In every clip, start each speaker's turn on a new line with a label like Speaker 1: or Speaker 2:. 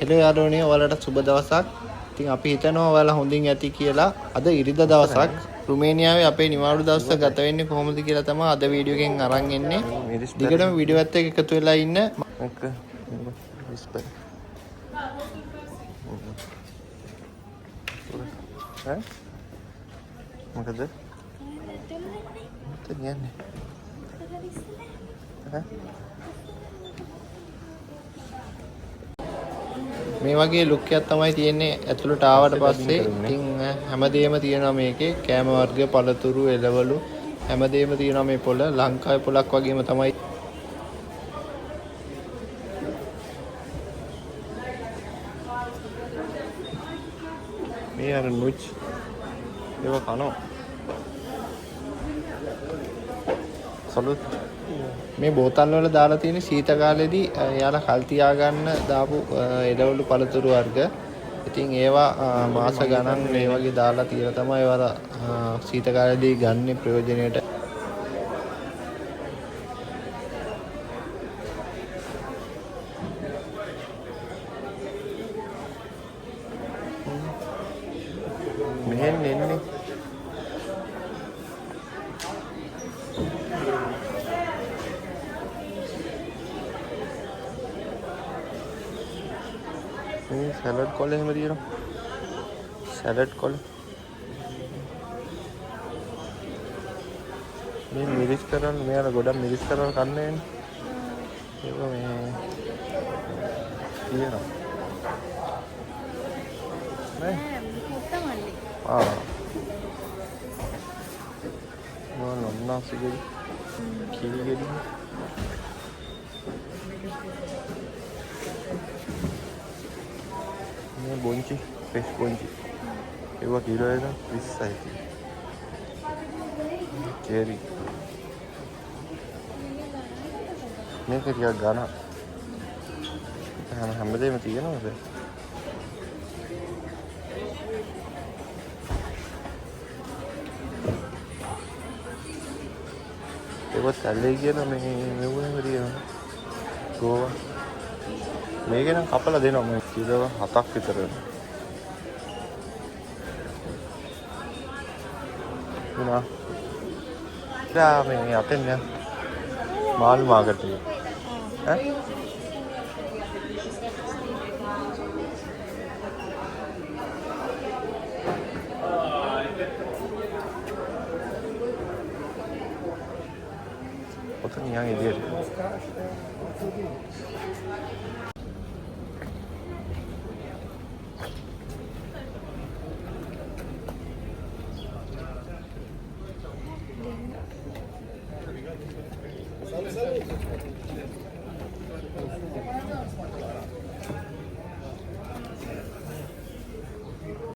Speaker 1: හෙළ යාළුවනේ ඔයාලට සුබ දවසක්. ඉතින් අපි හිතනවා ඔයාලා හොඳින් ඇති කියලා. අද ඉරිදා දවසක්. රුමේනියාවේ අපේ නිවාඩු දවස ගත වෙන්නේ කොහොමද කියලා තමයි අද වීඩියෝ එකෙන් අරන් එන්නේ. දිගටම වීඩියෝ එකත් එක්ක එකතු වෙලා ඉන්න. මොකද? යන්නේ. මේ වගේ ලුක් එකක් තමයි තියෙන්නේ ඇතුළට ආවට පස්සේ. ඉතින් හැමදේම තියෙනවා මේකේ. කෑම වර්ග, පළතුරු, එළවලු හැමදේම තියෙනවා මේ පොළ. ලංකාවේ පොළක් වගේම තමයි. මේ අර නුච් ඒව කනවා. සලුත් මේ බෝතල් වල දාලා තියෙන සීත කාලෙදී යාලා කල් තියාගන්න දාපු එළවලු පළතුරු වර්ග. ඉතින් ඒවා මාස ගණන් මේ වගේ දාලා තියලා තමයි ඒවා සීත කාලෙදී ගන්න ප්‍රයෝජනෙට. මෙහෙන් එන්නේ මේ සලාඩ් කොළ එහෙම තියෙනවා. සලාඩ් කොළ මේ මිරිස් කරන් මෙයාලා ගොඩක් මිරිස් කරන් කන්නේ ඒක මේ තියෙනවා නේ නොන්නාසිගෙ කීගෙදි මේ බොන්චි ෆ්‍රෙෂ් බොන්චි ඒවා කිලෝ එක 20යි චෙරි මේක ටිකක් ගන්න හැමදේම තියෙනවද ඒවත් ඇල්ලේ කියලා මේ මෙවුනම තියෙනවා ගෝවා මේක නම් කපලා දෙනවා මම කිලෝ 7ක් විතර වෙනවා ඊට මේ අතෙන් යන මාල් මාකට් එක ඈ ඔතන යන් එළියට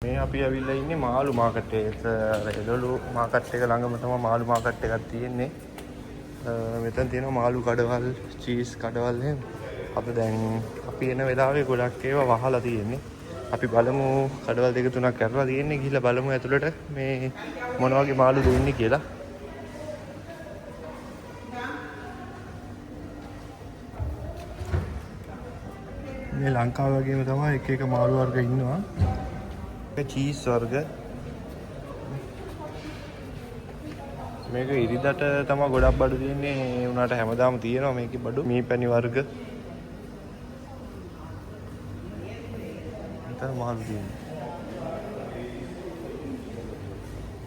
Speaker 1: මේ අපි ඇවිල්ලා ඉන්නේ මාළු මාකට් එක. එළවලු මාකට් එක ළඟම තමයි මාළු මාකට් එකක් තියෙන්නේ. මෙතන තියෙනවා මාළු කඩවල්, චීස් කඩවල් එහෙම. අපි දැන් අපි එන වෙලාවේ ගොඩක් ඒවා වහලා තියෙන්නේ. අපි බලමු කඩවල් දෙක තුනක් කරලා තියෙන්නේ. ගිහිල්ලා බලමු ඇතුළට මේ මොන වගේ මාළු දෙන්නේ කියලා. මේ ලංකාව වගේම තමයි එක එක මාළු වර්ග ඉන්නවා. චීස් වර්ග මේක ඉරිදට තමයි ගොඩක් බඩු තියෙන්නේ. ඒ උනාට හැමදාම තියෙනවා මේකේ බඩු. මේ පැණි වර්ග මෙතන මාළු තියෙනවා.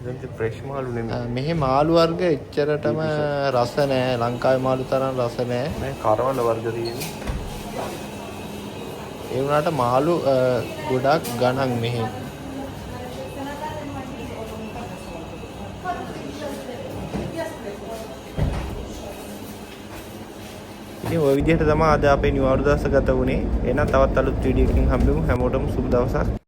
Speaker 1: දැන් ෆ්‍රෙෂ් මාළු නෙමෙයි. මෙහි මාළු වර්ග එච්චරටම රස නැහැ. ලංකාවේ මාළු තරම් රස නැහැ. මේ කරවල වර්ග තියෙන්නේ. ඒ වුණාට මාළු ගොඩක් ගණන් මෙහි. ඉතින් ඔය විදිහට තමයි අද අපේ නිවාඩු දවස ගත වුණේ. එහෙනම් තවත් අලුත් වීඩියෝ එකකින් හම්බෙමු. හැමෝටම සුබ දවසක්.